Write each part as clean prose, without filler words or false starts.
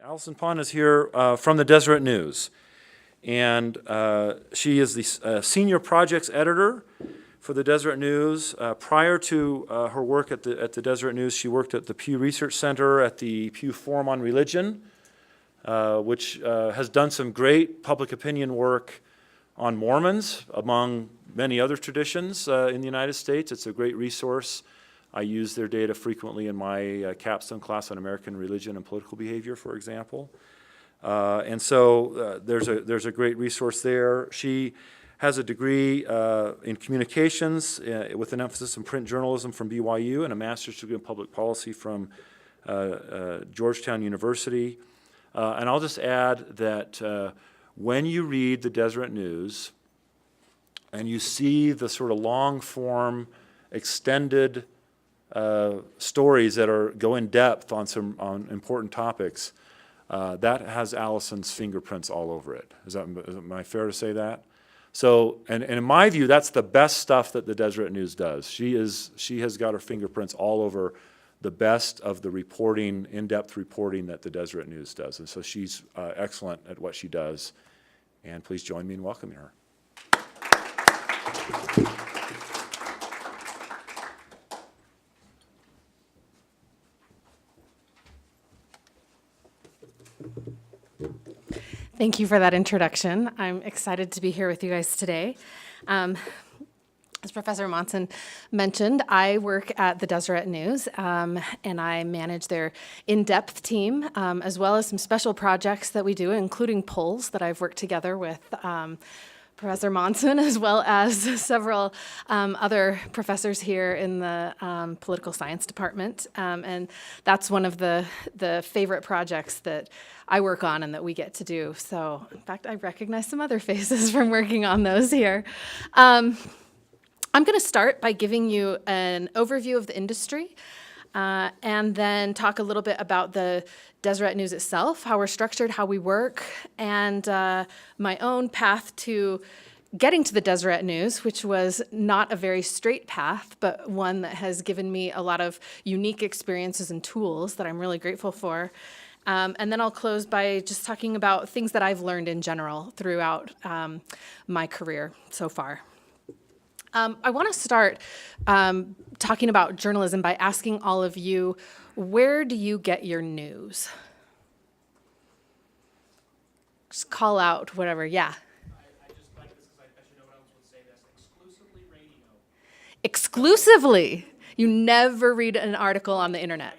Allison Pond is here from the Deseret News, and she is the senior projects editor for the Deseret News. Prior to her work at the Deseret News, she worked at the Pew Research Center at the Pew Forum on Religion, which has done some great public opinion work on Mormons, among many other traditions in the United States. It's a great resource. I use their data frequently in my capstone class on American religion and political behavior, for example. And so there's a great resource there. She has a degree in communications with an emphasis in print journalism from BYU and a master's degree in public policy from Georgetown University. And I'll just add that when you read the Deseret News and you see the sort of long-form, extended stories that go in depth on important topics, that has Allison's fingerprints all over it. Am I fair to say that? So, and in my view, that's the best stuff that the Deseret News does. She has got her fingerprints all over the best of the reporting, in-depth reporting that the Deseret News does. And so she's excellent at what she does. And please join me in welcoming her. Thank you for that introduction. I'm excited to be here with you guys today. As Professor Monson mentioned, I work at the Deseret News, and I manage their in-depth team, as well as some special projects that we do, including polls that I've worked together with Professor Monson, as well as several other professors here in the political science department. And that's one of the favorite projects that I work on and that we get to do. So, in fact, I recognize some other faces from working on those here. I'm going to start by giving you an overview of the industry, and then talk a little bit about the Deseret News itself, how we're structured, how we work, and my own path to getting to the Deseret News, which was not a very straight path, but one that has given me a lot of unique experiences and tools that I'm really grateful for. And then I'll close by just talking about things that I've learned in general throughout my career so far. I want to start talking about journalism by asking all of you, where do you get your news? Just call out whatever, yeah. I just like this because I should know what else would say this. Exclusively radio. Exclusively? You never read an article on the internet?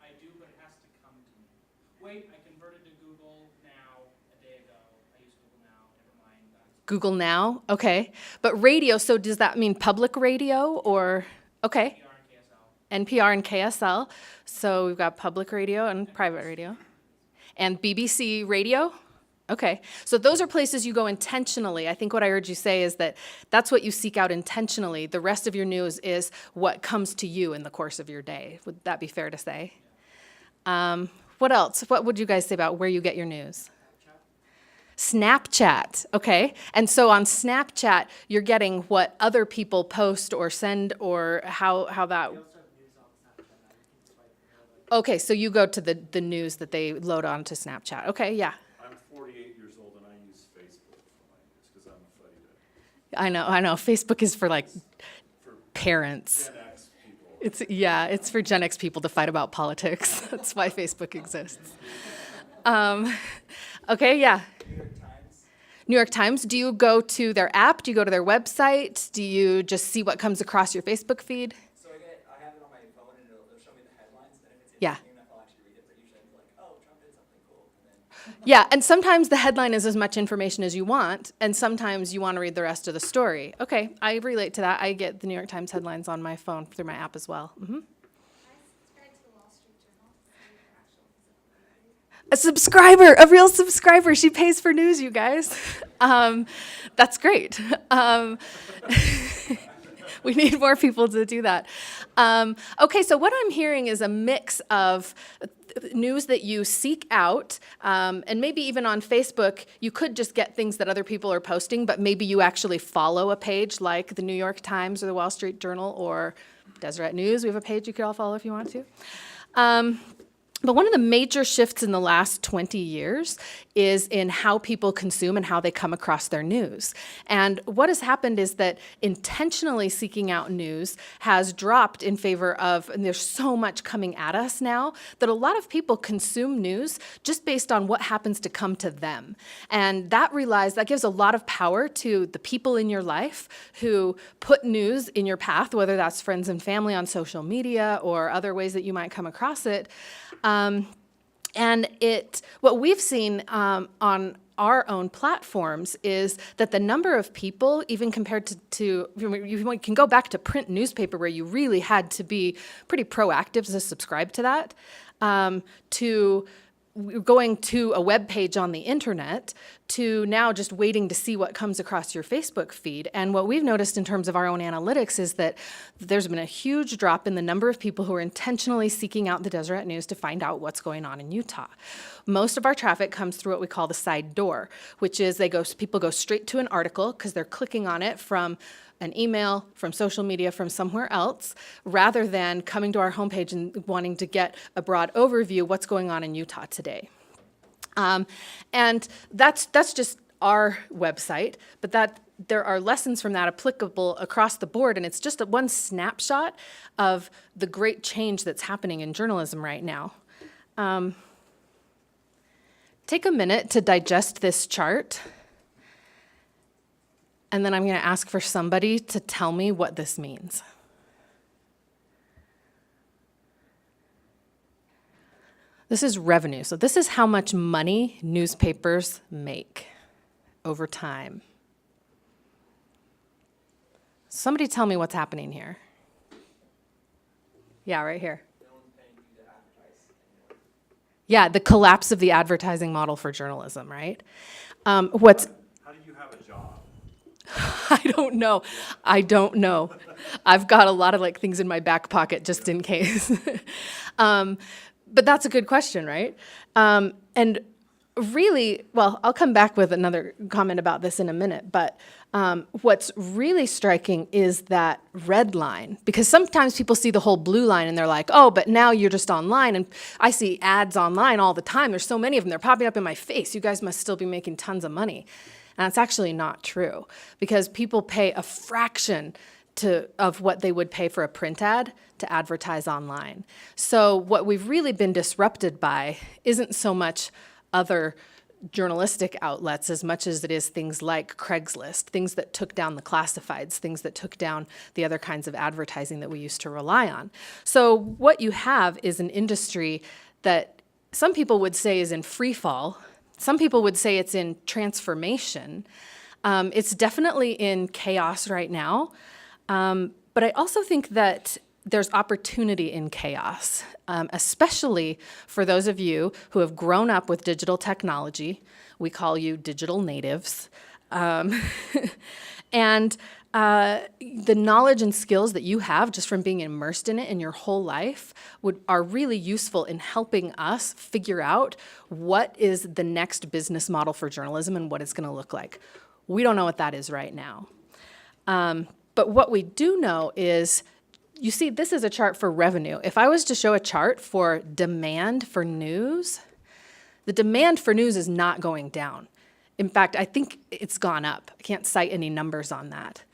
I do, but it has to come to me. Wait, I converted to Google Now a day ago. I use Google Now, never mind. Google Now, okay. But radio, so does that mean public radio or, okay. NPR and KSL. So we've got public radio and private radio. And BBC radio? Okay. So those are places you go intentionally. I think what I heard you say is that that's what you seek out intentionally. The rest of your news is what comes to you in the course of your day. Would that be fair to say? What else? What would you guys say about where you get your news? Snapchat, okay. And so on Snapchat, you're getting what other people post or send, or how that... Okay, so you go to the news that they load onto Snapchat. Okay, yeah. I'm 48 years old and I use Facebook for my news because I'm a fuddy duddy. I know. Facebook is for like parents. Gen X people. It's for Gen X people to fight about politics. That's why Facebook exists. Okay, yeah. New York Times. Do you go to their app? Do you go to their website? Do you just see what comes across your Facebook feed? So I have it on my phone and it'll show me the headlines, and if it's Yeah. interesting enough, I'll actually read it, but usually I'm like, oh, Trump did something cool. And then Yeah, and sometimes the headline is as much information as you want, and sometimes you want to read the rest of the story. Okay, I relate to that. I get the New York Times headlines on my phone through my app as well. A subscriber, a real subscriber. She pays for news, you guys. That's great. We need more people to do that. Okay, so what I'm hearing is a mix of news that you seek out, and maybe even on Facebook, you could just get things that other people are posting, but maybe you actually follow a page like the New York Times or the Wall Street Journal or Deseret News. We have a page you could all follow if you want to. But one of the major shifts in the last 20 years is in how people consume and how they come across their news. And what has happened is that intentionally seeking out news has dropped in favor of, and there's so much coming at us now, that a lot of people consume news just based on what happens to come to them. And that gives a lot of power to the people in your life who put news in your path, whether that's friends and family on social media or other ways that you might come across it. What we've seen on our own platforms is that the number of people, even compared to you can go back to print newspaper where you really had to be pretty proactive to subscribe to that, to going to a web page on the internet, to now just waiting to see what comes across your Facebook feed. And what we've noticed in terms of our own analytics is that there's been a huge drop in the number of people who are intentionally seeking out the Deseret News to find out what's going on in Utah. Most of our traffic comes through what we call the side door, which is people go straight to an article because they're clicking on it from an email, from social media, from somewhere else, rather than coming to our homepage and wanting to get a broad overview of what's going on in Utah today. And that's just our website, but there are lessons from that applicable across the board, and it's just one snapshot of the great change that's happening in journalism right now. Take a minute to digest this chart. And then I'm going to ask for somebody to tell me what this means. This is revenue. So this is how much money newspapers make over time. Somebody tell me what's happening here. Yeah, right here. No one's paying you to advertise anymore. Yeah, the collapse of the advertising model for journalism, right? How do you have a job? I don't know. I've got a lot of things in my back pocket just in case. But that's a good question, right? And really, well, I'll come back with another comment about this in a minute, but what's really striking is that red line, because sometimes people see the whole blue line and they're like, oh, but now you're just online, and I see ads online all the time. There's so many of them. They're popping up in my face. You guys must still be making tons of money. And that's actually not true, because people pay a fraction of what they would pay for a print ad to advertise online. So what we've really been disrupted by isn't so much other journalistic outlets as much as it is things like Craigslist, things that took down the classifieds, things that took down the other kinds of advertising that we used to rely on. So what you have is an industry that some people would say is in free fall. Some people would say it's in transformation. It's definitely in chaos right now. But I also think that there's opportunity in chaos, especially for those of you who have grown up with digital technology. We call you digital natives. And the knowledge and skills that you have just from being immersed in it in your whole life are really useful in helping us figure out what is the next business model for journalism and what it's going to look like. We don't know what that is right now. But what we do know is, you see, this is a chart for revenue. If I was to show a chart for demand for news, the demand for news is not going down. In fact, I think it's gone up. I can't cite any numbers on that.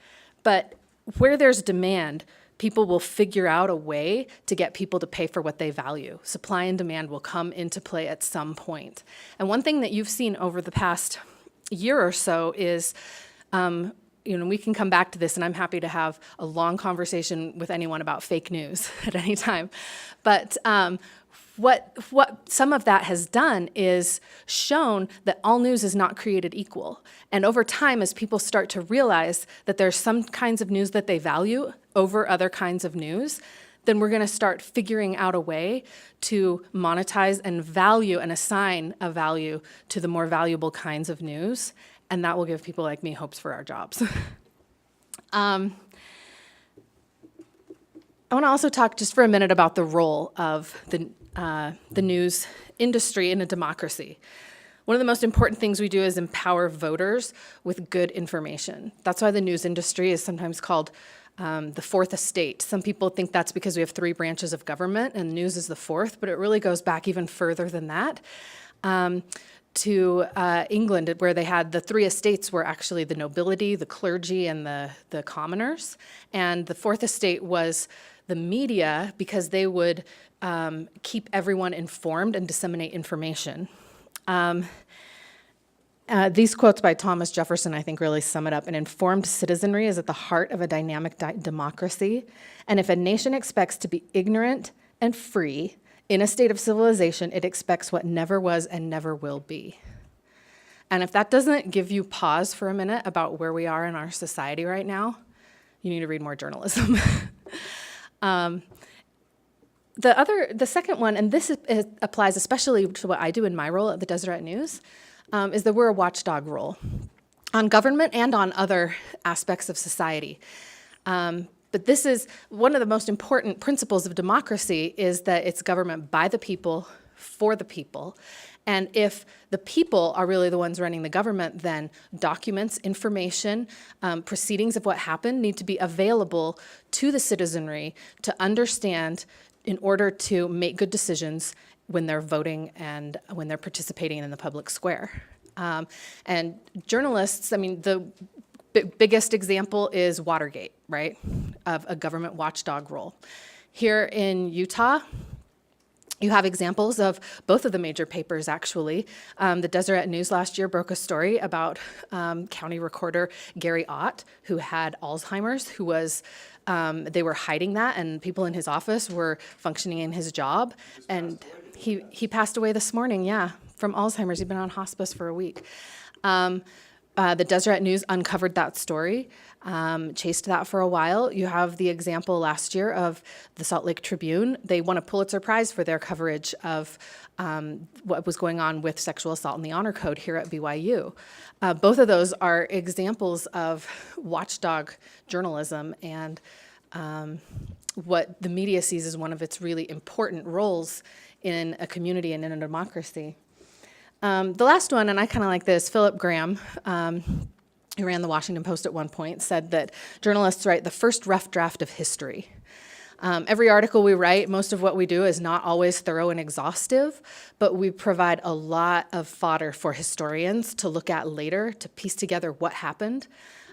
But where there's demand, people will figure out a way to get people to pay for what they value. Supply and demand will come into play at some point. And one thing that you've seen over the past year or so is, we can come back to this, and I'm happy to have a long conversation with anyone about fake news at any time. But what some of that has done is shown that all news is not created equal. And over time, as people start to realize that there's some kinds of news that they value over other kinds of news, then we're going to start figuring out a way to monetize and value and assign a value to the more valuable kinds of news. And that will give people like me hopes for our jobs. I want to also talk just for a minute about the role of the news industry in a democracy. One of the most important things we do is empower voters with good information. That's why the news industry is sometimes called the fourth estate. Some people think that's because we have 3 branches of government and news is the fourth, but it really goes back even further than that. To England, where they had the 3 estates were actually the nobility, the clergy, and the commoners. And the fourth estate was the media, because they would keep everyone informed and disseminate information. These quotes by Thomas Jefferson, I think, really sum it up. An informed citizenry is at the heart of a dynamic democracy. And if a nation expects to be ignorant and free in a state of civilization, it expects what never was and never will be. And if that doesn't give you pause for a minute about where we are in our society right now, you need to read more journalism. The second one, and this applies especially to what I do in my role at the Deseret News, is that we're a watchdog role on government and on other aspects of society. But this is one of the most important principles of democracy, is that it's government by the people, for the people. And if the people are really the ones running the government, then documents, information, proceedings of what happened need to be available to the citizenry to understand in order to make good decisions when they're voting and when they're participating in the public square. And journalists, I mean, the biggest example is Watergate, right, of a government watchdog role. Here in Utah, you have examples of both of the major papers, actually. The Deseret News last year broke a story about County Recorder Gary Ott, who had Alzheimer's, who was, they were hiding that, and people in his office were functioning in his job. And he passed away this morning, yeah, from Alzheimer's. He'd been on hospice for a week. The Deseret News uncovered that story, chased that for a while. You have the example last year of the Salt Lake Tribune. They won a Pulitzer Prize for their coverage of what was going on with sexual assault in the Honor Code here at BYU. Both of those are examples of watchdog journalism and what the media sees as one of its really important roles in a community and in a democracy. The last one, and I kind of like this, Philip Graham, who ran the Washington Post at one point, said that journalists write the first rough draft of history. Every article we write, most of what we do is not always thorough and exhaustive, but we provide a lot of fodder for historians to look at later, to piece together what happened.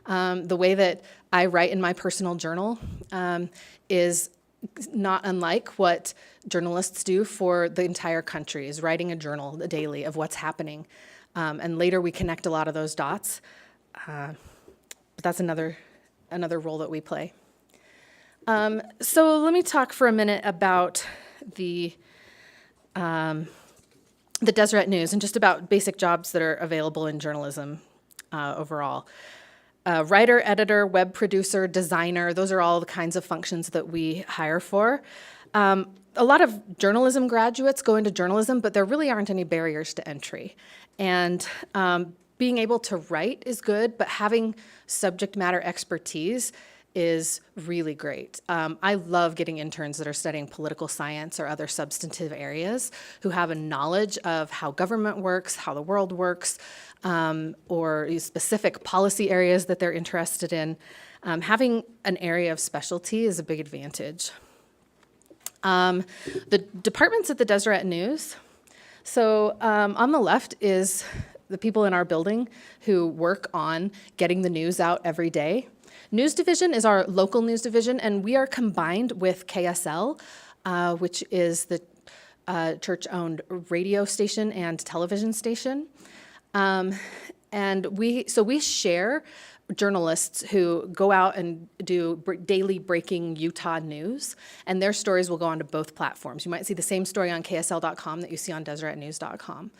The way that I write in my personal journal is not unlike what journalists do for the entire country, is writing a journal daily of what's happening. And later we connect a lot of those dots. But that's another role that we play. So let me talk for a minute about the Deseret News and just about basic jobs that are available in journalism overall. Writer, editor, web producer, designer, those are all the kinds of functions that we hire for. A lot of journalism graduates go into journalism, but there really aren't any barriers to entry. And being able to write is good, but having subject matter expertise is really great. I love getting interns that are studying political science or other substantive areas who have a knowledge of how government works, how the world works, or specific policy areas that they're interested in. Having an area of specialty is a big advantage. The departments at the Deseret News. So on the left is the people in our building who work on getting the news out every day. News division is our local news division, and we are combined with KSL, which is the church-owned radio station and television station. And we share journalists who go out and do daily breaking Utah news, and their stories will go onto both platforms. You might see the same story on KSL.com that you see on DeseretNews.com.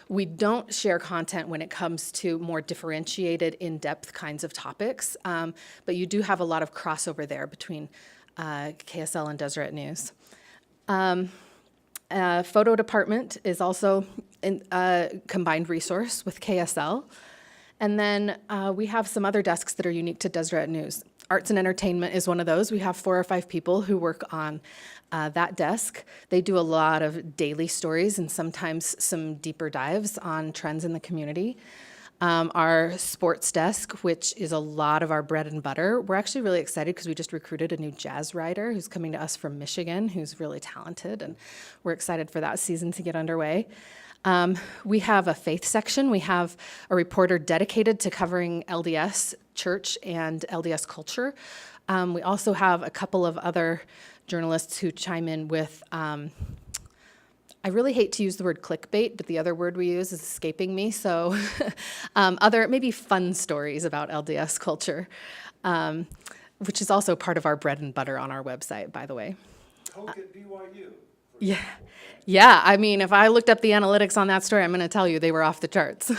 We don't share content when it comes to more differentiated, in-depth kinds of topics, but you do have a lot of crossover there between KSL and Deseret News. Photo department is also a combined resource with KSL. And then we have some other desks that are unique to Deseret News. Arts and entertainment is one of those. We have 4 or 5 people who work on that desk. They do a lot of daily stories and sometimes some deeper dives on trends in the community. Our sports desk, which is a lot of our bread and butter. We're actually really excited because we just recruited a new jazz writer who's coming to us from Michigan, who's really talented, and we're excited for that season to get underway. We have a faith section. We have a reporter dedicated to covering LDS church and LDS culture. We also have a couple of other journalists who chime in with, I really hate to use the word clickbait, but the other word we use is escaping me. So other maybe fun stories about LDS culture, which is also part of our bread and butter on our website, by the way. Hoke at BYU. Yeah. I mean, if I looked up the analytics on that story, I'm going to tell you they were off the charts.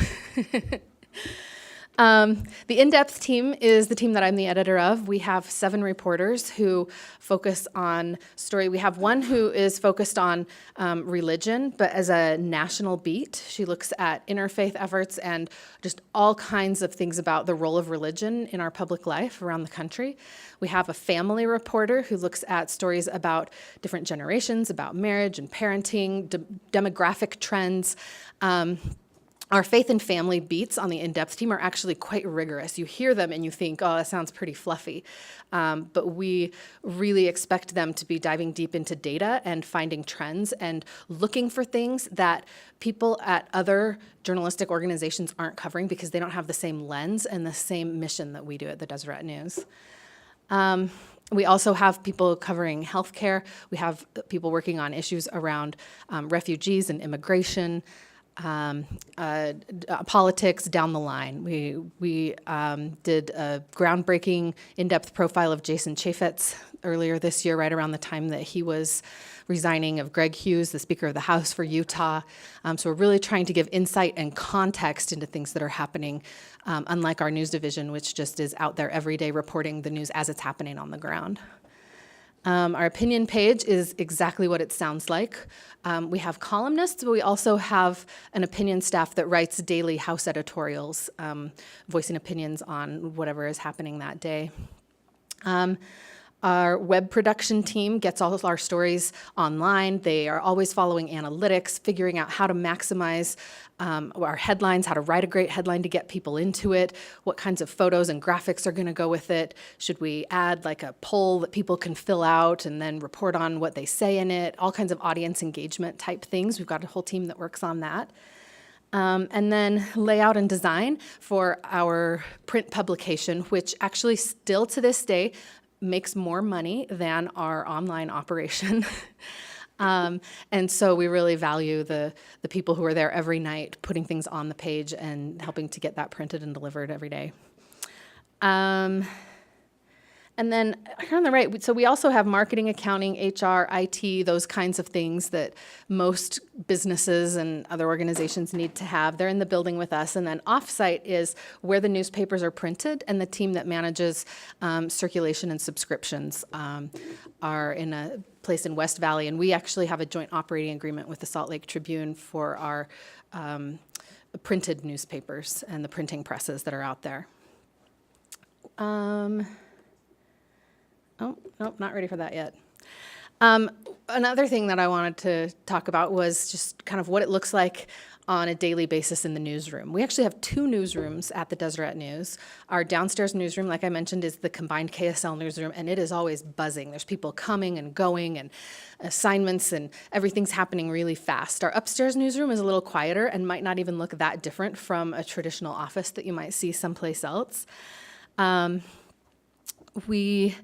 The in-depth team is the team that I'm the editor of. We have 7 reporters who focus on story. We have one who is focused on religion, but as a national beat. She looks at interfaith efforts and just all kinds of things about the role of religion in our public life around the country. We have a family reporter who looks at stories about different generations, about marriage and parenting, demographic trends. Our faith and family beats on the in-depth team are actually quite rigorous. You hear them and you think, oh, that sounds pretty fluffy. But we really expect them to be diving deep into data and finding trends and looking for things that people at other journalistic organizations aren't covering because they don't have the same lens and the same mission that we do at the Deseret News. We also have people covering healthcare. We have people working on issues around refugees and immigration, politics down the line. We did a groundbreaking in-depth profile of Jason Chaffetz earlier this year, right around the time that he was resigning, of Greg Hughes, the Speaker of the House for Utah. So we're really trying to give insight and context into things that are happening, unlike our news division, which just is out there every day reporting the news as it's happening on the ground. Our opinion page is exactly what it sounds like. We have columnists, but we also have an opinion staff that writes daily house editorials, voicing opinions on whatever is happening that day. Our web production team gets all of our stories online. They are always following analytics, figuring out how to maximize our headlines, how to write a great headline to get people into it, what kinds of photos and graphics are going to go with it. Should we add like a poll that people can fill out and then report on what they say in it, all kinds of audience engagement type things. We've got a whole team that works on that. And then layout and design for our print publication, which actually still to this day makes more money than our online operation. And so we really value the people who are there every night putting things on the page and helping to get that printed and delivered every day. And then here on the right, so we also have marketing, accounting, HR, IT, those kinds of things that most businesses and other organizations need to have. They're in the building with us. And then offsite is where the newspapers are printed, and the team that manages circulation and subscriptions are in a place in West Valley. And we actually have a joint operating agreement with the Salt Lake Tribune for our printed newspapers and the printing presses that are out there. Oh, nope, not ready for that yet. Another thing that I wanted to talk about was just kind of what it looks like on a daily basis in the newsroom. We actually have 2 newsrooms at the Deseret News. Our downstairs newsroom, like I mentioned, is the combined KSL newsroom, and it is always buzzing. There's people coming and going and assignments, and everything's happening really fast. Our upstairs newsroom is a little quieter and might not even look that different from a traditional office that you might see someplace else. We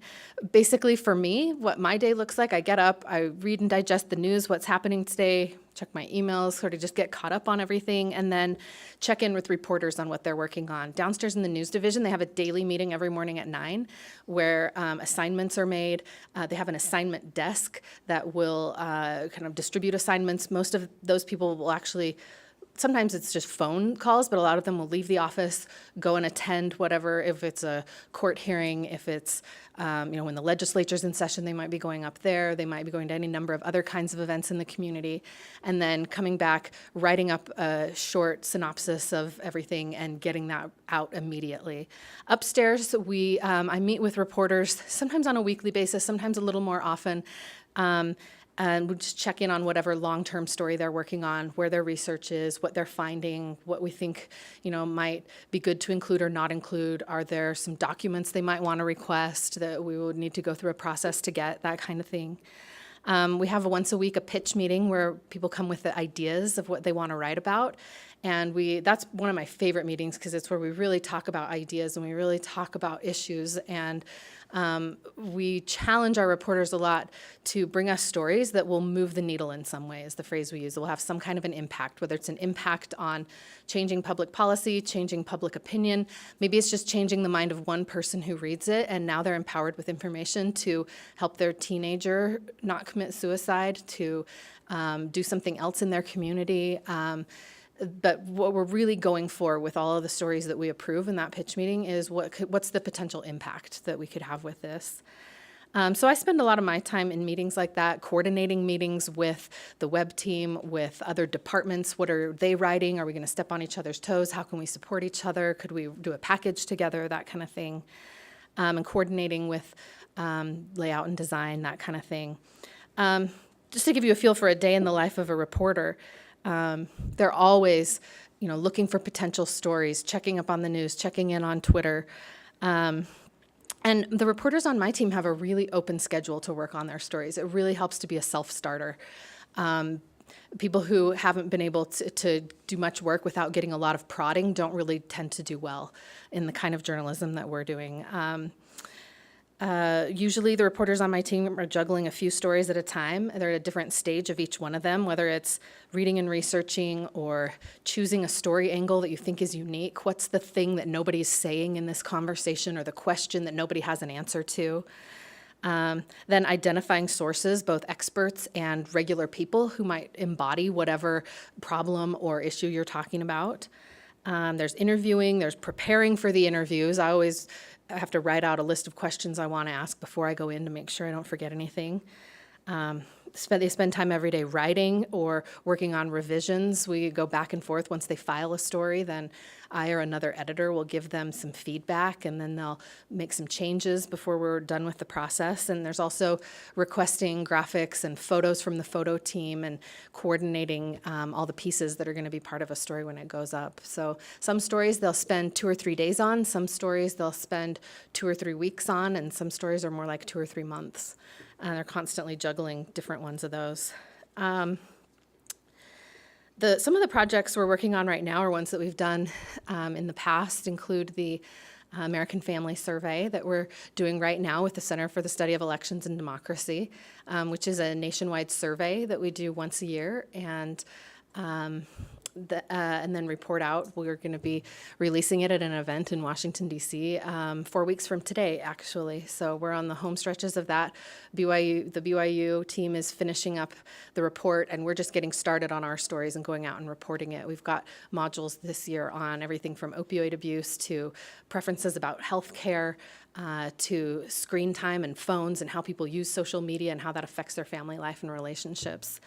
basically, for me, what my day looks like, I get up, I read and digest the news, what's happening today, check my emails, sort of just get caught up on everything, and then check in with reporters on what they're working on. Downstairs in the news division, they have a daily meeting every morning at 9 where assignments are made. They have an assignment desk that will kind of distribute assignments. Most of those people will actually, sometimes it's just phone calls, but a lot of them will leave the office, go and attend whatever, if it's a court hearing, if it's, when the legislature's in session, they might be going up there, they might be going to any number of other kinds of events in the community, and then coming back, writing up a short synopsis of everything and getting that out immediately. Upstairs, I meet with reporters, sometimes on a weekly basis, sometimes a little more often, And we just check in on whatever long-term story they're working on, where their research is, what they're finding, what we think, might be good to include or not include. Are there some documents they might want to request that we would need to go through a process to get, that kind of thing. We have once a week a pitch meeting where people come with the ideas of what they want to write about. And that's one of my favorite meetings because it's where we really talk about ideas and we really talk about issues. And we challenge our reporters a lot to bring us stories that will move the needle in some way, is the phrase we use. It will have some kind of an impact, whether it's an impact on changing public policy, changing public opinion. Maybe it's just changing the mind of one person who reads it, and now they're empowered with information to help their teenager not commit suicide, to do something else in their community. But what we're really going for with all of the stories that we approve in that pitch meeting is what's the potential impact that we could have with this. So I spend a lot of my time in meetings like that, coordinating meetings with the web team, with other departments. What are they writing? Are we going to step on each other's toes? How can we support each other? Could we do a package together? That kind of thing. And coordinating with layout and design, that kind of thing. Just to give you a feel for a day in the life of a reporter, they're always, looking for potential stories, checking up on the news, checking in on Twitter. And the reporters on my team have a really open schedule to work on their stories. It really helps to be a self-starter. People who haven't been able to do much work without getting a lot of prodding don't really tend to do well in the kind of journalism that we're doing. Usually the reporters on my team are juggling a few stories at a time. They're at a different stage of each one of them, whether it's reading and researching or choosing a story angle that you think is unique. What's the thing that nobody's saying in this conversation, or the question that nobody has an answer to? Then identifying sources, both experts and regular people who might embody whatever problem or issue you're talking about. There's interviewing, there's preparing for the interviews. I have to write out a list of questions I want to ask before I go in to make sure I don't forget anything. They spend time every day writing or working on revisions. We go back and forth. Once they file a story, then I or another editor will give them some feedback, and then they'll make some changes before we're done with the process. And there's also requesting graphics and photos from the photo team and coordinating all the pieces that are going to be part of a story when it goes up. So some stories they'll spend 2 or 3 days on, some stories they'll spend 2 or 3 weeks on, and some stories are more like 2 or 3 months. And they're constantly juggling different ones of those. Some of the projects we're working on right now are ones that we've done in the past, include the American Family Survey that we're doing right now with the Center for the Study of Elections and Democracy, which is a nationwide survey that we do once a year, and then report out. We're going to be releasing it at an event in Washington, D.C. 4 weeks from today, actually. So we're on the home stretches of that. The BYU team is finishing up the report, and we're just getting started on our stories and going out and reporting it. We've got modules this year on everything from opioid abuse to preferences about health care, to screen time and phones and how people use social media and how that affects their family life and relationships.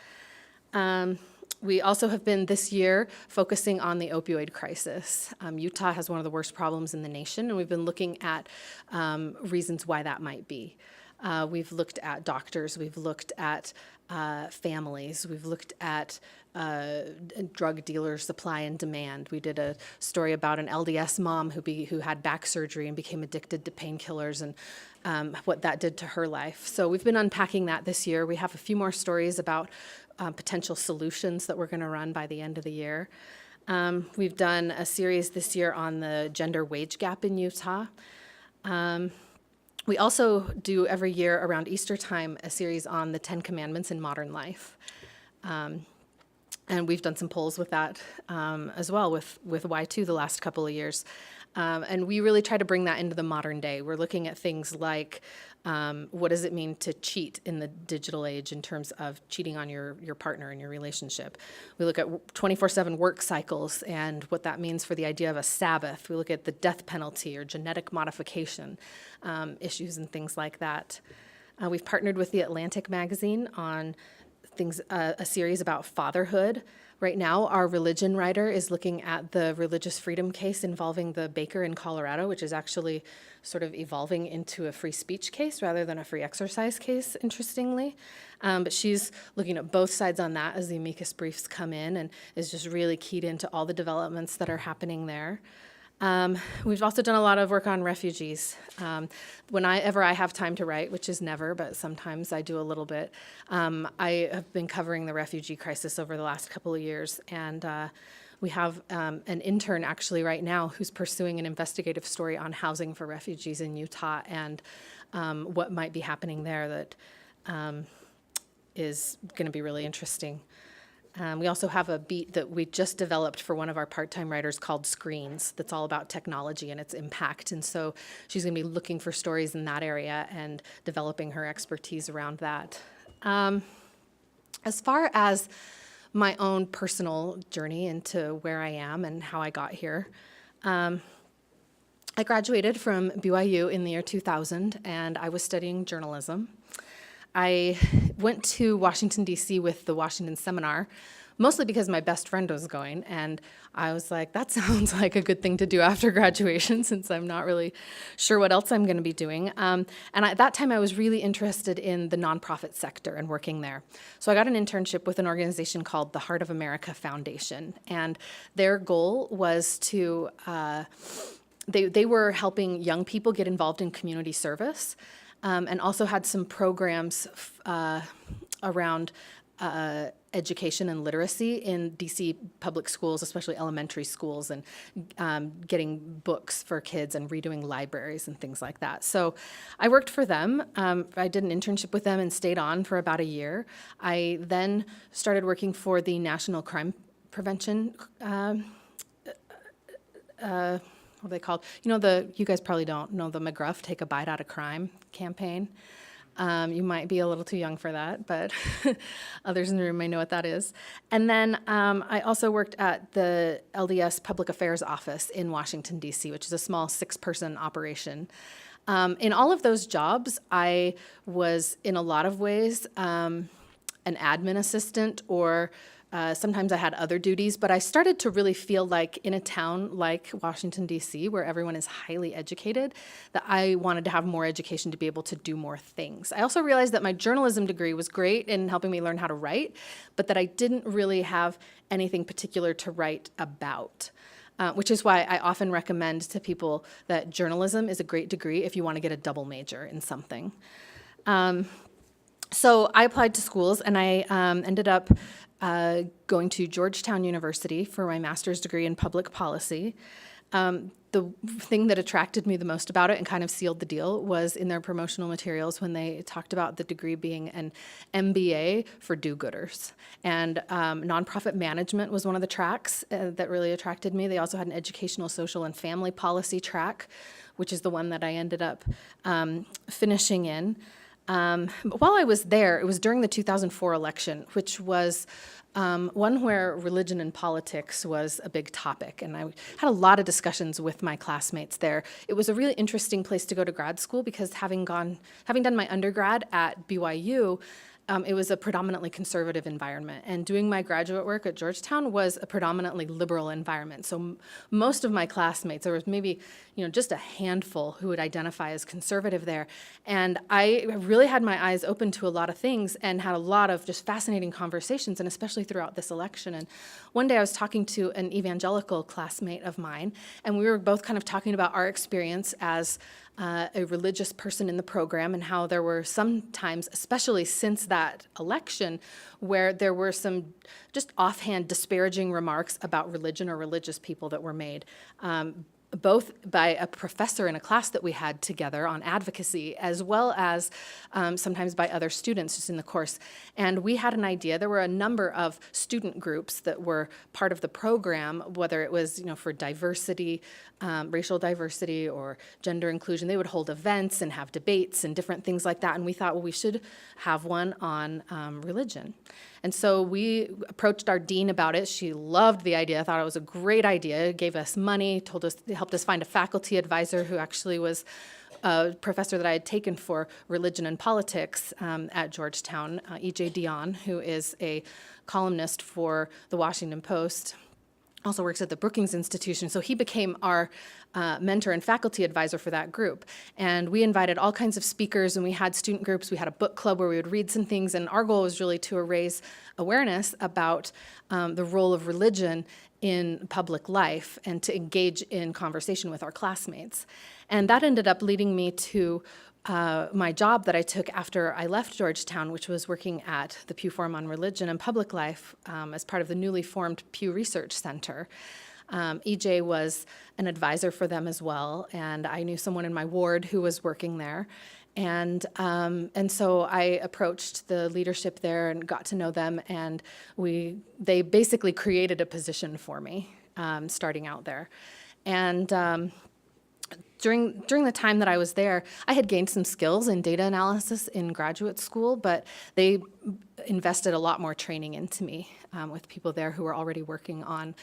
We also have been this year focusing on the opioid crisis. Utah has one of the worst problems in the nation, and we've been looking at reasons why that might be. We've looked at doctors, we've looked at families, we've looked at drug dealers, supply and demand. We did a story about an LDS mom who had back surgery and became addicted to painkillers, and what that did to her life. So we've been unpacking that this year. We have a few more stories about potential solutions that we're going to run by the end of the year. We've done a series this year on the gender wage gap in Utah. We also do every year around Easter time a series on the 10 Commandments in modern life. And we've done some polls with that as well with Y2 the last couple of years. And we really try to bring that into the modern day. We're looking at things like what does it mean to cheat in the digital age in terms of cheating on your partner in your relationship. We look at 24/7 work cycles and what that means for the idea of a Sabbath. We look at the death penalty or genetic modification issues and things like that. We've partnered with the Atlantic magazine on a series about fatherhood. Right now, our religion writer is looking at the religious freedom case involving the baker in Colorado, which is actually sort of evolving into a free speech case rather than a free exercise case, interestingly. But she's looking at both sides on that as the amicus briefs come in, and is just really keyed into all the developments that are happening there. We've also done a lot of work on refugees. Whenever I have time to write, which is never, but sometimes I do a little bit, I have been covering the refugee crisis over the last couple of years, and we have an intern actually right now who's pursuing an investigative story on housing for refugees in Utah and what might be happening there that is going to be really interesting. We also have a beat that we just developed for one of our part-time writers called Screens that's all about technology and its impact. And so she's going to be looking for stories in that area and developing her expertise around that. As far as my own personal journey into where I am and how I got here, I graduated from BYU in the year 2000, and I was studying journalism. I went to Washington, D.C. with the Washington Seminar, mostly because my best friend was going, and I was like, that sounds like a good thing to do after graduation since I'm not really sure what else I'm going to be doing. And at that time, I was really interested in the nonprofit sector and working there. So I got an internship with an organization called the Heart of America Foundation, and their goal was to, they were helping young people get involved in community service. And also had some programs around education and literacy in DC public schools, especially elementary schools, and getting books for kids and redoing libraries and things like that. So I worked for them. I did an internship with them and stayed on for about a year. I then started working for the National Crime Prevention what are they called? You know, you guys probably don't know the McGruff Take a Bite Out of Crime campaign. You might be a little too young for that, but others in the room may know what that is. And then I also worked at the LDS Public Affairs Office in Washington, D.C., which is a small 6-person operation. In all of those jobs, I was, in a lot of ways, an admin assistant, or sometimes I had other duties, but I started to really feel like in a town like Washington, D.C., where everyone is highly educated, that I wanted to have more education to be able to do more things. I also realized that my journalism degree was great in helping me learn how to write, but that I didn't really have anything particular to write about. Which is why I often recommend to people that journalism is a great degree if you want to get a double major in something. So I applied to schools, and I ended up going to Georgetown University for my master's degree in public policy. The thing that attracted me the most about it and kind of sealed the deal was in their promotional materials when they talked about the degree being an MBA for do-gooders. And nonprofit management was one of the tracks that really attracted me. They also had an educational, social, and family policy track, which is the one that I ended up finishing in. But while I was there, it was during the 2004 election, which was one where religion and politics was a big topic, and I had a lot of discussions with my classmates there. It was a really interesting place to go to grad school because having done my undergrad at BYU, it was a predominantly conservative environment, and doing my graduate work at Georgetown was a predominantly liberal environment. So most of my classmates, there was maybe just a handful who would identify as conservative there, and I really had my eyes open to a lot of things and had a lot of just fascinating conversations, and especially throughout this election. And one day I was talking to an evangelical classmate of mine, and we were both kind of talking about our experience as a religious person in the program, and how there were some times, especially since that election, where there were some just offhand disparaging remarks about religion or religious people that were made, both by a professor in a class that we had together on advocacy, as well as sometimes by other students just in the course. And we had an idea. There were a number of student groups that were part of the program, whether it was for diversity, racial diversity, or gender inclusion. They would hold events and have debates and different things like that. And we thought, well, we should have one on religion. And so we approached our dean about it. She loved the idea, thought it was a great idea, gave us money, helped us find a faculty advisor who actually was a professor that I had taken for religion and politics at Georgetown, E.J. Dionne, who is a columnist for the Washington Post, also works at the Brookings Institution. So he became our mentor and faculty advisor for that group. And we invited all kinds of speakers, and we had student groups. We had a book club where we would read some things, and our goal was really to raise awareness about the role of religion in public life and to engage in conversation with our classmates. And that ended up leading me to my job that I took after I left Georgetown, which was working at the Pew Forum on Religion and Public Life as part of the newly formed Pew Research Center. EJ was an advisor for them as well, and I knew someone in my ward who was working there. And so I approached the leadership there and got to know them, and they basically created a position for me starting out there. And during the time that I was there, I had gained some skills in data analysis in graduate school, but they invested a lot more training into me with people there who were already working on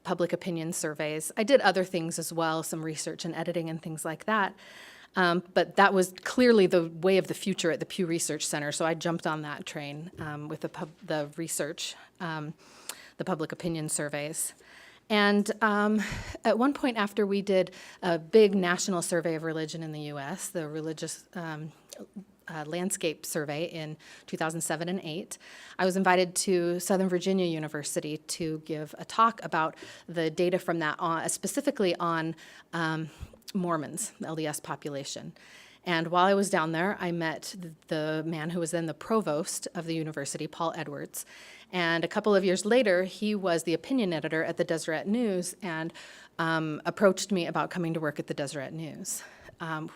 public opinion surveys. I did other things as well, some research and editing and things like that. But that was clearly the way of the future at the Pew Research Center, so I jumped on that train with the research, the public opinion surveys. And at one point after we did a big national survey of religion in the U.S., the Religious Landscape Survey in 2007 and 8, I was invited to Southern Virginia University to give a talk about the data from that, specifically on Mormons, the LDS population. And while I was down there, I met the man who was then the provost of the university, Paul Edwards. And a couple of years later, he was the opinion editor at the Deseret News and approached me about coming to work at the Deseret News,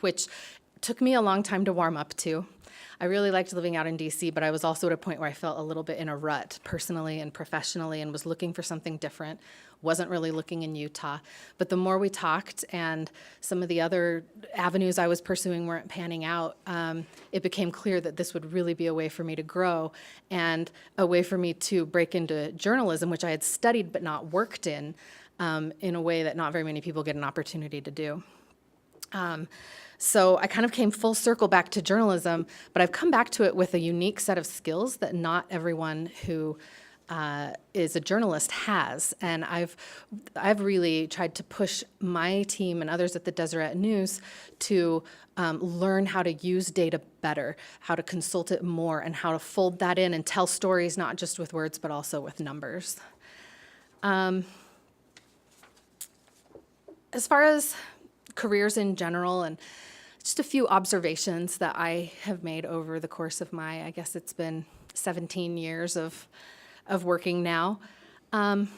which took me a long time to warm up to. I really liked living out in DC, but I was also at a point where I felt a little bit in a rut personally and professionally and was looking for something different. Wasn't really looking in Utah. But the more we talked and some of the other avenues I was pursuing weren't panning out, it became clear that this would really be a way for me to grow and a way for me to break into journalism, which I had studied but not worked in a way that not very many people get an opportunity to do. So I kind of came full circle back to journalism, but I've come back to it with a unique set of skills that not everyone who is a journalist has. And I've really tried to push my team and others at the Deseret News to learn how to use data better, how to consult it more, and how to fold that in and tell stories not just with words but also with numbers. As far as careers in general, and just a few observations that I have made over the course of I guess it's been 17 years of working now. One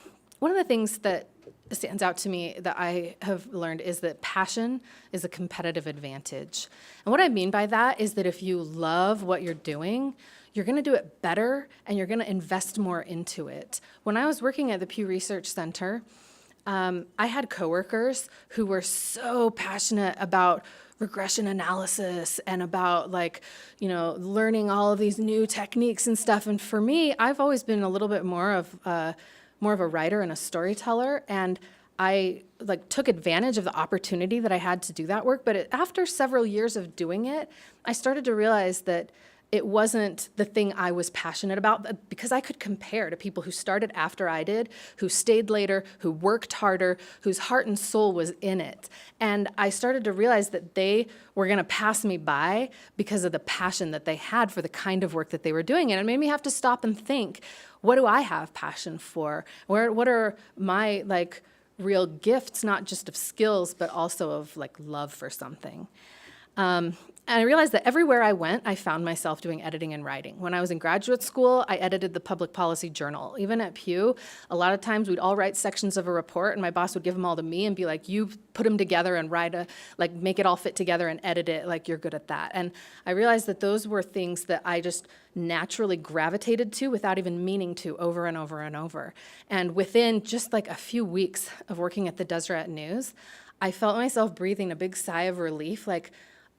of the things that stands out to me that I have learned is that passion is a competitive advantage. And what I mean by that is that if you love what you're doing, you're going to do it better and you're going to invest more into it. When I was working at the Pew Research Center, I had coworkers who were so passionate about regression analysis and about learning all of these new techniques and stuff. And for me, I've always been a little bit more of a writer and a storyteller. And I took advantage of the opportunity that I had to do that work. But after several years of doing it, I started to realize that it wasn't the thing I was passionate about, because I could compare to people who started after I did, who stayed later, who worked harder, whose heart and soul was in it. And I started to realize that they were going to pass me by because of the passion that they had for the kind of work that they were doing. And it made me have to stop and think, what do I have passion for? What are my real gifts, not just of skills, but also of love for something? And I realized that everywhere I went, I found myself doing editing and writing. When I was in graduate school, I edited the Public Policy Journal. Even at Pew, a lot of times we'd all write sections of a report, and my boss would give them all to me and be like, you put them together and make it all fit together and edit it, you're good at that. And I realized that those were things that I just naturally gravitated to without even meaning to, over and over and over. And within just a few weeks of working at the Deseret News, I felt myself breathing a big sigh of relief,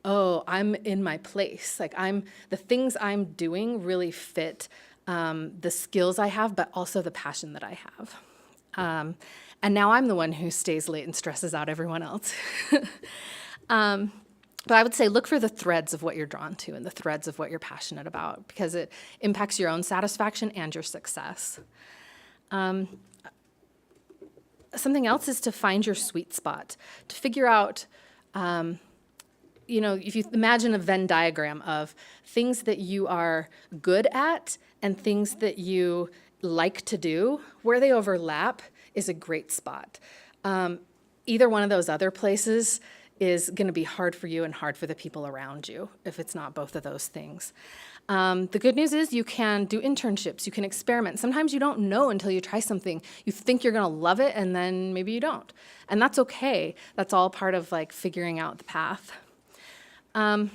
oh, I'm in my place. The things I'm doing really fit the skills I have, but also the passion that I have. And now I'm the one who stays late and stresses out everyone else. But I would say look for the threads of what you're drawn to and the threads of what you're passionate about, because it impacts your own satisfaction and your success. Something else is to find your sweet spot, to figure out, if you imagine a Venn diagram of things that you are good at and things that you like to do, where they overlap is a great spot. Either one of those other places is going to be hard for you and hard for the people around you if it's not both of those things. The good news is you can do internships, you can experiment. Sometimes you don't know until you try something. You think you're going to love it, and then maybe you don't. And that's okay. That's all part of figuring out the path. A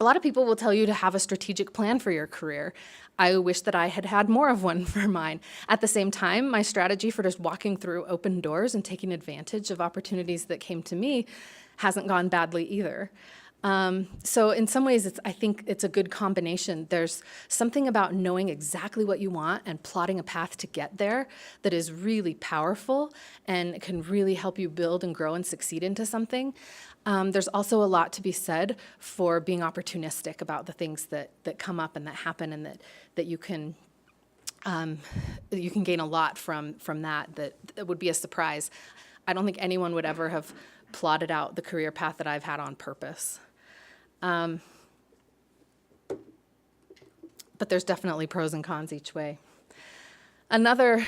lot of people will tell you to have a strategic plan for your career. I wish that I had had more of one for mine. At the same time, my strategy for just walking through open doors and taking advantage of opportunities that came to me hasn't gone badly either. So in some ways, I think it's a good combination. There's something about knowing exactly what you want and plotting a path to get there that is really powerful and can really help you build and grow and succeed into something. There's also a lot to be said for being opportunistic about the things that come up and that happen, and that you can gain a lot from that would be a surprise. I don't think anyone would ever have plotted out the career path that I've had on purpose. But there's definitely pros and cons each way. Another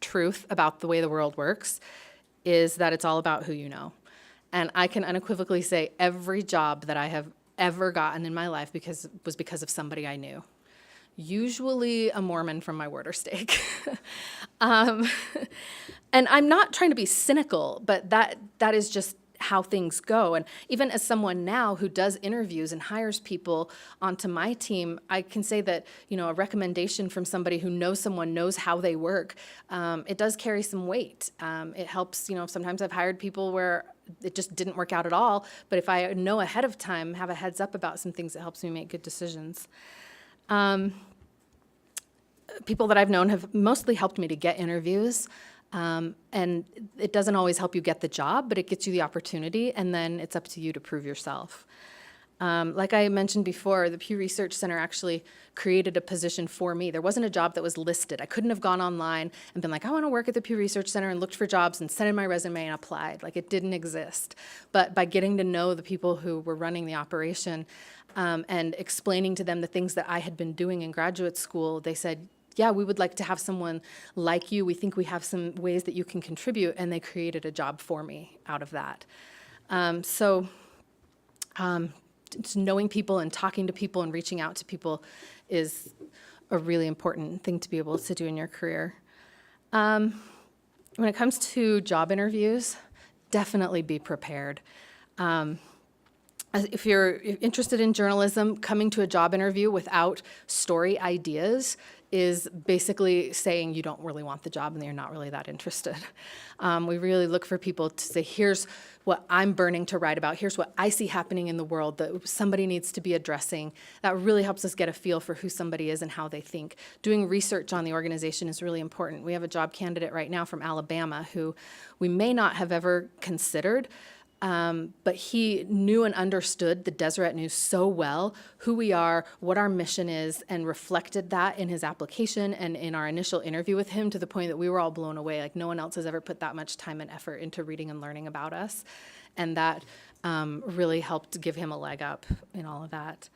truth about the way the world works is that it's all about who you know. And I can unequivocally say every job that I have ever gotten in my life was because of somebody I knew. Usually a Mormon from my Werder steak. And I'm not trying to be cynical, but that is just how things go. And even as someone now who does interviews and hires people onto my team, I can say that, a recommendation from somebody who knows someone, knows how they work, it does carry some weight. It helps, sometimes I've hired people where it just didn't work out at all, but if I know ahead of time, have a heads up about some things, it helps me make good decisions. People that I've known have mostly helped me to get interviews. And it doesn't always help you get the job, but it gets you the opportunity, and then it's up to you to prove yourself. Like I mentioned before, the Pew Research Center actually created a position for me. There wasn't a job that was listed. I couldn't have gone online and been like, I want to work at the Pew Research Center, and looked for jobs and sent in my resume and applied. It didn't exist. But by getting to know the people who were running the operation and explaining to them the things that I had been doing in graduate school, they said, yeah, we would like to have someone like you. We think we have some ways that you can contribute, and they created a job for me out of that. Just knowing people and talking to people and reaching out to people is a really important thing to be able to do in your career. When it comes to job interviews, definitely be prepared. If you're interested in journalism, coming to a job interview without story ideas is basically saying you don't really want the job and you're not really that interested. We really look for people to say, here's what I'm burning to write about. Here's what I see happening in the world that somebody needs to be addressing. That really helps us get a feel for who somebody is and how they think. Doing research on the organization is really important. We have a job candidate right now from Alabama who we may not have ever considered, but he knew and understood the Deseret News so well, who we are, what our mission is, and reflected that in his application and in our initial interview with him, to the point that we were all blown away. No one else has ever put that much time and effort into reading and learning about us. And that really helped give him a leg up in all of that.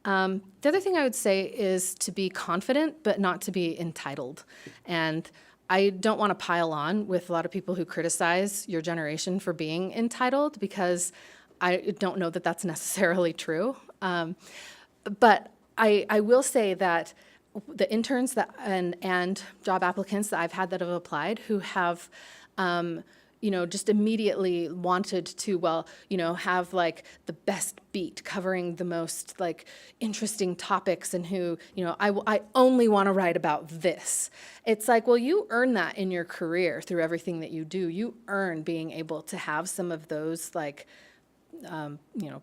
The other thing I would say is to be confident, but not to be entitled. And I don't want to pile on with a lot of people who criticize your generation for being entitled, because I don't know that that's necessarily true. But I will say that the interns and job applicants that I've had that have applied who have just immediately wanted to, have the best beat covering the most interesting topics, and who, I only want to write about this. It's you earn that in your career through everything that you do. You earn being able to have some of those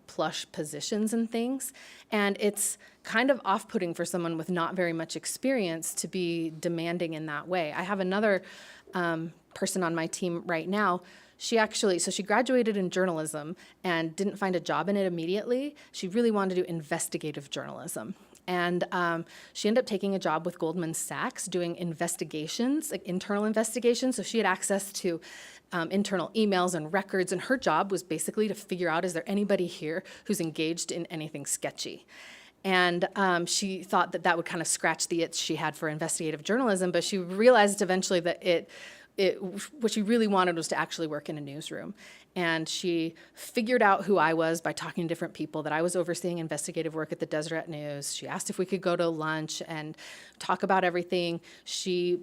plush positions and things. And it's kind of off-putting for someone with not very much experience to be demanding in that way. I have another person on my team right now. So she graduated in journalism and didn't find a job in it immediately. She really wanted to do investigative journalism. And she ended up taking a job with Goldman Sachs doing investigations, like internal investigations. So she had access to internal emails and records, and her job was basically to figure out, is there anybody here who's engaged in anything sketchy? And she thought that that would kind of scratch the itch she had for investigative journalism, but she realized eventually that what she really wanted was to actually work in a newsroom. And she figured out who I was by talking to different people, that I was overseeing investigative work at the Deseret News. She asked if we could go to lunch and talk about everything. She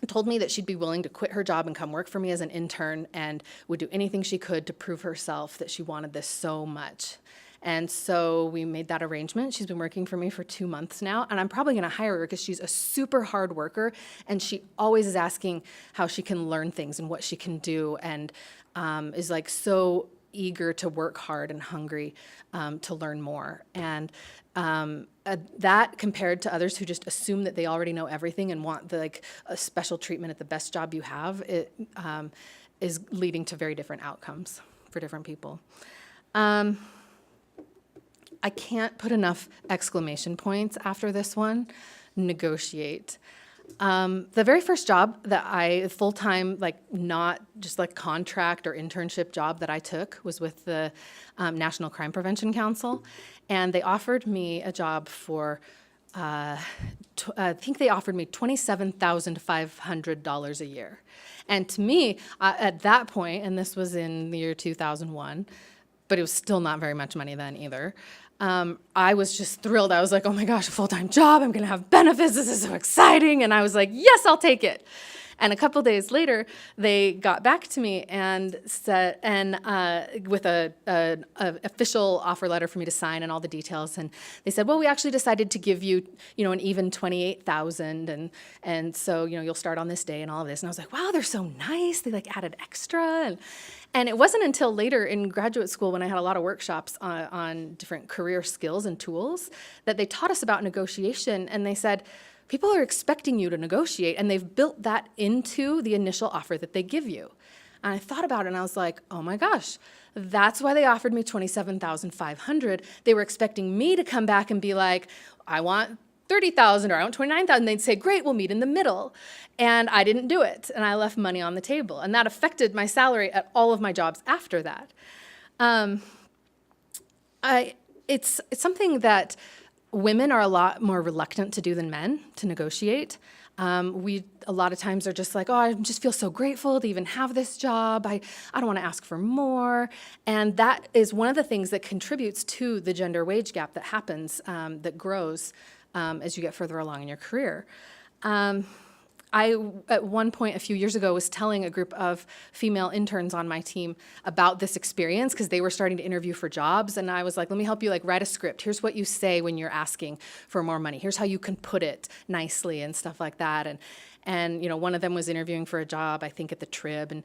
told me that she'd be willing to quit her job and come work for me as an intern and would do anything she could to prove herself that she wanted this so much. And so we made that arrangement. She's been working for me for 2 months now, and I'm probably gonna hire her because she's a super hard worker, and she always is asking how she can learn things and what she can do, and is like so eager to work hard and hungry to learn more. And that, compared to others who just assume that they already know everything and want a special treatment at the best job you have, it is leading to very different outcomes for different people. I can't put enough exclamation points after this one. Negotiate. The very first job that full-time, not just contract or internship job that I took was with the National Crime Prevention Council. And they offered me a job for, I think they offered me $27,500 a year. And to me, at that point, and this was in the year 2001, but it was still not very much money then either, I was just thrilled. I was like, oh my gosh, a full-time job, I'm gonna have benefits, this is so exciting. And I was like, yes, I'll take it. And a couple days later, they got back to me and said, with an official offer letter for me to sign and all the details. And they said, well, we actually decided to give you, an even $28,000, and so you'll start on this day and all of this. And I was like, wow, they're so nice. They added extra. And it wasn't until later in graduate school, when I had a lot of workshops on different career skills and tools, that they taught us about negotiation. And they said, people are expecting you to negotiate, and they've built that into the initial offer that they give you. And I thought about it, and I was like, oh my gosh, that's why they offered me $27,500. They were expecting me to come back and be like, I want $30,000 or I want $29,000. They'd say, great, we'll meet in the middle. And I didn't do it, and I left money on the table. And that affected my salary at all of my jobs after that. It's something that women are a lot more reluctant to do than men, to negotiate. We a lot of times are just like, oh, I just feel so grateful to even have this job. I don't want to ask for more. And that is one of the things that contributes to the gender wage gap that happens, that grows as you get further along in your career. I, at one point a few years ago, was telling a group of female interns on my team about this experience because they were starting to interview for jobs. And I was like, let me help you write a script. Here's what you say when you're asking for more money. Here's how you can put it nicely and stuff like that. And one of them was interviewing for a job, I think at the Trib, and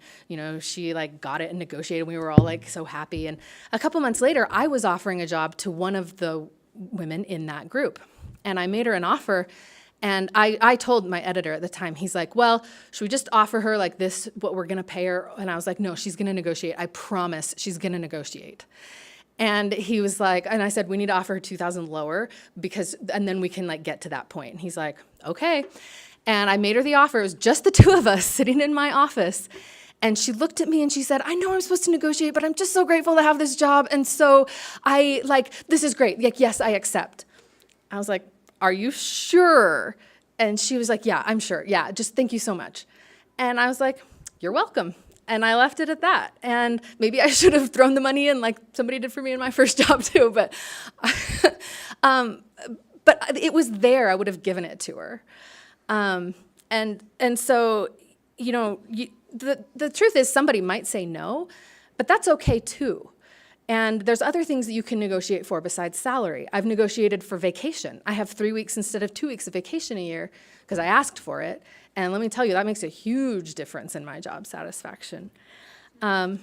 she got it and negotiated. We were all so happy. And a couple months later, I was offering a job to one of the women in that group. And I made her an offer. And I told my editor at the time, he's like, well, should we just offer her this, what we're gonna pay her? And I was like, no, she's gonna negotiate. I promise she's gonna negotiate. And he was like, and I said, we need to offer her $2,000 lower and then we can get to that point. And he's like, okay. And I made her the offer. It was just the two of us sitting in my office. And she looked at me and she said, I know I'm supposed to negotiate, but I'm just so grateful to have this job. And so this is great. Yes, I accept. I was like, are you sure? And she was like, yeah, I'm sure. Yeah, just thank you so much. And I was like, you're welcome. And I left it at that. And maybe I should have thrown the money in like somebody did for me in my first job too, but it was there. I would have given it to her. And so, the truth is somebody might say no, but that's okay too. And there's other things that you can negotiate for besides salary. I've negotiated for vacation. I have 3 weeks instead of 2 weeks of vacation a year because I asked for it. And let me tell you, that makes a huge difference in my job satisfaction. I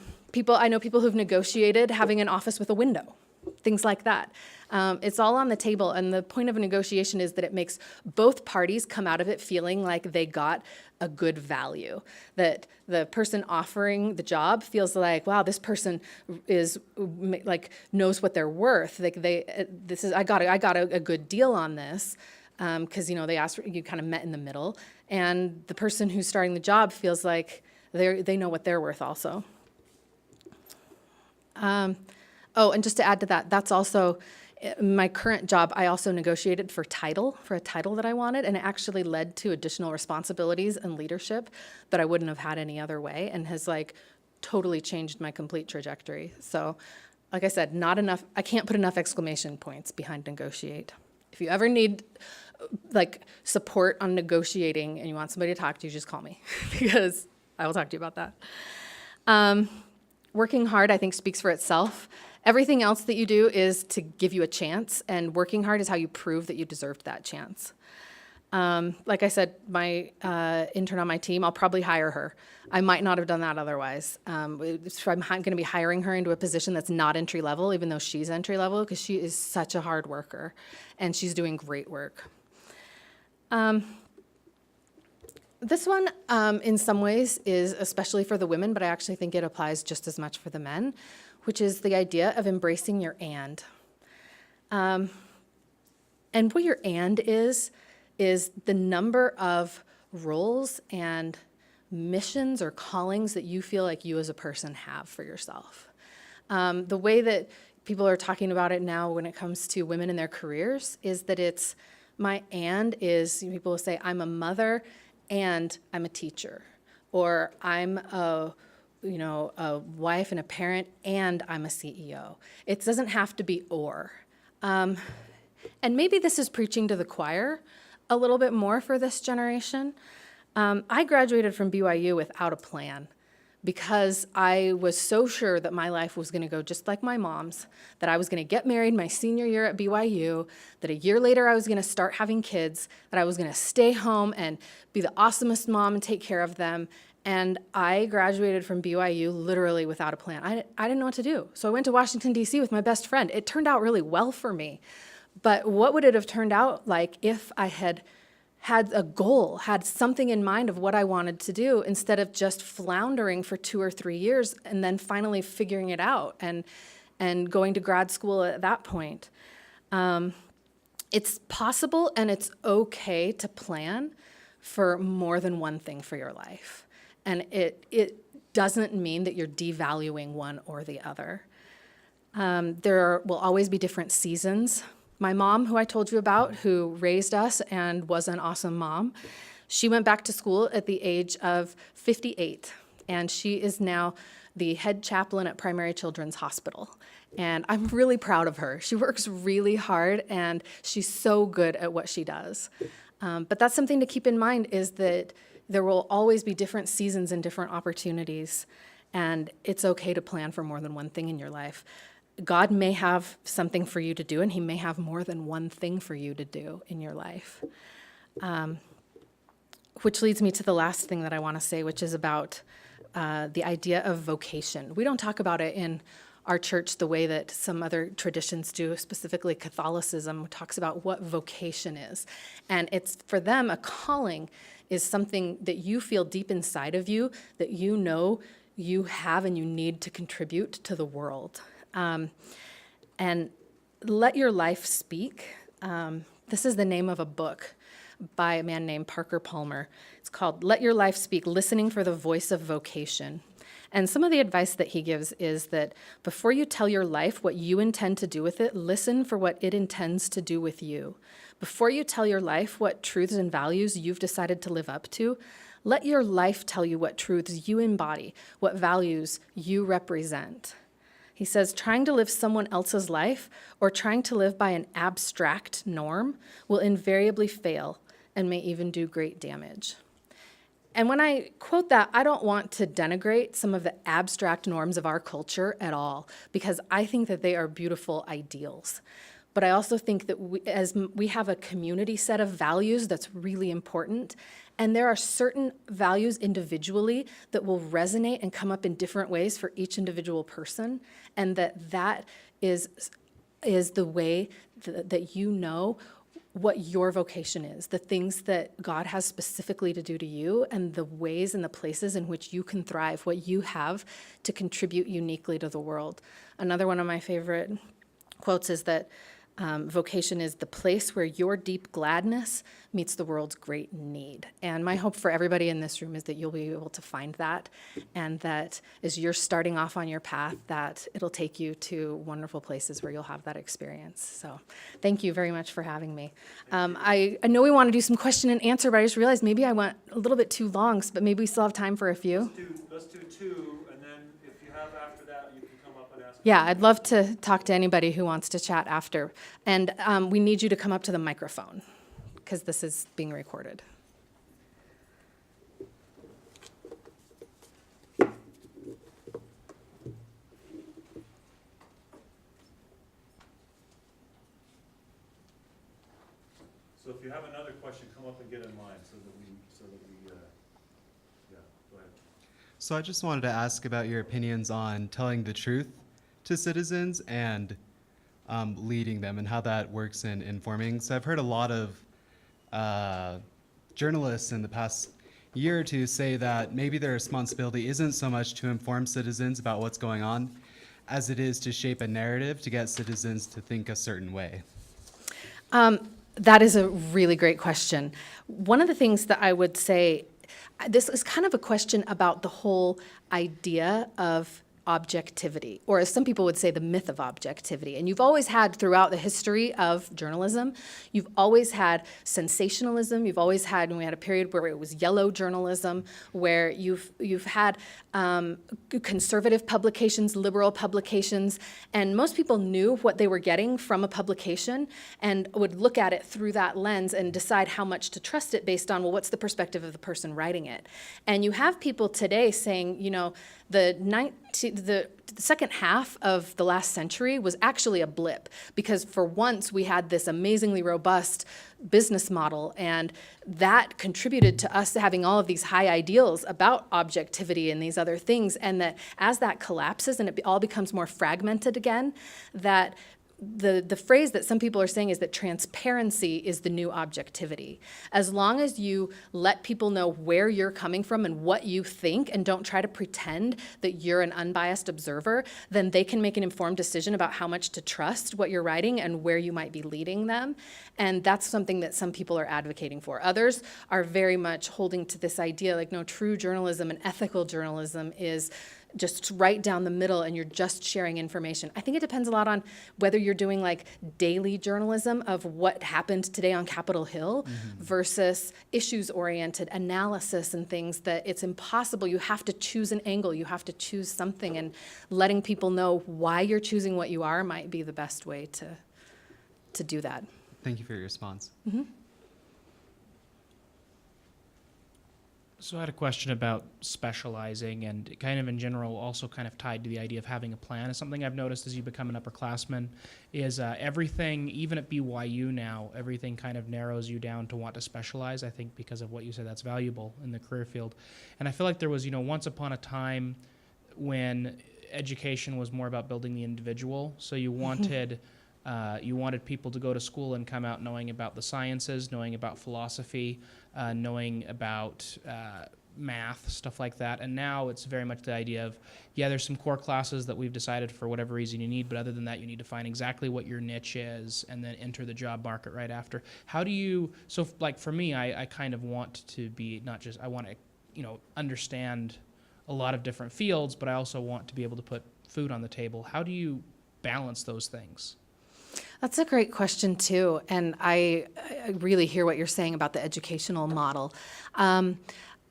know people who've negotiated having an office with a window. things like that. It's all on the table, and the point of a negotiation is that it makes both parties come out of it feeling like they got a good value, that the person offering the job feels like, wow, this person is like knows what they're worth. Like I got a good deal on this, because they asked, you kind of met in the middle, and the person who's starting the job feels like they know what they're worth also. And just to add to that, that's also my current job. I also negotiated for a title that I wanted, and it actually led to additional responsibilities and leadership that I wouldn't have had any other way, and has totally changed my complete trajectory. So, like I said, not enough. I can't put enough exclamation points behind negotiate. If you ever need support on negotiating and you want somebody to talk to, just call me because I will talk to you about that. Working hard, I think, speaks for itself. Everything else that you do is to give you a chance, and working hard is how you prove that you deserved that chance. Like I said, my intern on my team, I'll probably hire her. I might not have done that otherwise. I'm going to be hiring her into a position that's not entry level, even though she's entry level, because she is such a hard worker, and she's doing great work. This one, in some ways, is especially for the women, but I actually think it applies just as much for the men, which is the idea of embracing your and. And what your and is the number of roles and missions or callings that you feel like you as a person have for yourself. The way that people are talking about it now when it comes to women in their careers is that it's my and is, people will say, I'm a mother and I'm a teacher, or I'm a wife and a parent and I'm a CEO. It doesn't have to be or. And maybe this is preaching to the choir a little bit more for this generation. I graduated from BYU without a plan because I was so sure that my life was going to go just like my mom's, that I was going to get married my senior year at BYU, that a year later I was going to start having kids, that I was going to stay home and be the awesomest mom and take care of them. And I graduated from BYU literally without a plan. I didn't know what to do. So I went to Washington, D.C. with my best friend. It turned out really well for me. But what would it have turned out like if I had a goal, had something in mind of what I wanted to do, instead of just floundering for 2 or 3 years and then finally figuring it out and going to grad school at that point? It's possible and it's okay to plan for more than one thing for your life. And it doesn't mean that you're devaluing one or the other. There will always be different seasons. My mom, who I told you about, who raised us and was an awesome mom, she went back to school at the age of 58, and she is now the head chaplain at Primary Children's Hospital. And I'm really proud of her. She works really hard, and she's so good at what she does. But that's something to keep in mind, is that there will always be different seasons and different opportunities, and it's okay to plan for more than one thing in your life. God may have something for you to do, and he may have more than one thing for you to do in your life. Which leads me to the last thing that I want to say, which is about the idea of vocation. We don't talk about it in our church the way that some other traditions do, specifically Catholicism talks about what vocation is. And it's, for them, a calling is something that you feel deep inside of you, that you know you have and you need to contribute to the world. And let your life speak. This is the name of a book by a man named Parker Palmer. It's called Let Your Life Speak, Listening for the Voice of Vocation. And some of the advice that he gives is that before you tell your life what you intend to do with it, listen for what it intends to do with you. Before you tell your life what truths and values you've decided to live up to, let your life tell you what truths you embody, what values you represent. He says, trying to live someone else's life or trying to live by an abstract norm will invariably fail and may even do great damage. And when I quote that, I don't want to denigrate some of the abstract norms of our culture at all, because I think that they are beautiful ideals. But I also think that we have a community set of values that's really important, and there are certain values individually that will resonate and come up in different ways for each individual person, and that is is the way that you know what your vocation is, the things that God has specifically to do to you, and the ways and the places in which you can thrive, what you have to contribute uniquely to the world. Another one of my favorite quotes is that vocation is the place where your deep gladness meets the world's great need. And my hope for everybody in this room is that you'll be able to find that, and that as you're starting off on your path, that it'll take you to wonderful places where you'll have that experience. So thank you very much for having me. I know we want to do some question and answer, but I just realized maybe I went a little bit too long, but maybe we still have time for a few. Let's do two, and then if you have after that, you can come up and ask. Yeah, I'd love to talk to anybody who wants to chat after. And we need you to come up to the microphone, because this is being recorded. So if you have another question, come up and get in line so that we yeah, go ahead. So I just wanted to ask about your opinions on telling the truth to citizens and leading them, and how that works in informing. So I've heard a lot of journalists in the past year or two say that maybe their responsibility isn't so much to inform citizens about what's going on as it is to shape a narrative to get citizens to think a certain way. That is a really great question. One of the things that I would say, this is kind of a question about the whole idea of objectivity, or as some people would say, the myth of objectivity. And you've always had, throughout the history of journalism, you've always had sensationalism. You've always had, and we had a period where it was yellow journalism, where you've had conservative publications, liberal publications, and most people knew what they were getting from a publication and would look at it through that lens and decide how much to trust it based on, well, what's the perspective of the person writing it? And you have people today saying, you know, the second half of the last century was actually a blip, because for once we had this amazingly robust business model, and that contributed to us having all of these high ideals about objectivity and these other things, and that as that collapses and it all becomes more fragmented again, that the phrase that some people are saying is that transparency is the new objectivity. As long as you let people know where you're coming from and what you think, and don't try to pretend that you're an unbiased observer, then they can make an informed decision about how much to trust what you're writing and where you might be leading them. And that's something that some people are advocating for. Others are very much holding to this idea, like, no, true journalism and ethical journalism is just right down the middle, and you're just sharing information. I think it depends a lot on whether you're doing like daily journalism of what happened today on Capitol Hill versus issues-oriented analysis and things that it's impossible. You have to choose an angle, you have to choose something, and letting people know why you're choosing what you are might be the best way to do that. Thank you for your response. So I had a question about specializing, and kind of in general also kind of tied to the idea of having a plan. It's something I've noticed as you become an upperclassman is everything, even at BYU now, everything kind of narrows you down to want to specialize. I think because of what you said, that's valuable in the career field. And I feel like there was, once upon a time when education was more about building the individual. So you wanted people to go to school and come out knowing about the sciences, knowing about philosophy, knowing about math, stuff like that. And now it's very much the idea of, yeah, there's some core classes that we've decided for whatever reason you need, but other than that, you need to find exactly what your niche is and then enter the job market right after. How do you, so like for me, I kind of want to be I want to, understand a lot of different fields, but I also want to be able to put food on the table. How do you balance those things? That's a great question, too, and I really hear what you're saying about the educational model.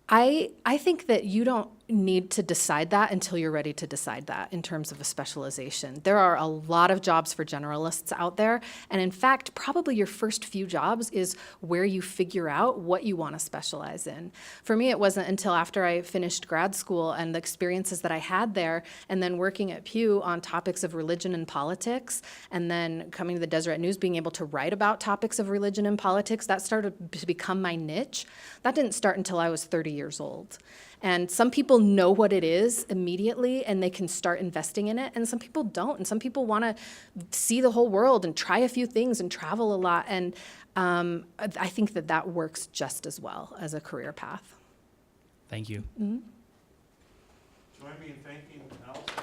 I think that you don't need to decide that until you're ready to decide that in terms of a specialization. There are a lot of jobs for generalists out there, and in fact, probably your first few jobs is where you figure out what you want to specialize in. For me, it wasn't until after I finished grad school and the experiences that I had there, and then working at Pew on topics of religion and politics, and then coming to the Deseret News, being able to write about topics of religion and politics, that started to become my niche. That didn't start until I was 30 years old. And some people people know what it is immediately and they can start investing in it, and some people don't, and some people want to see the whole world and try a few things and travel a lot, and I think that works just as well as a career path. Thank you. Join me in thanking Allison.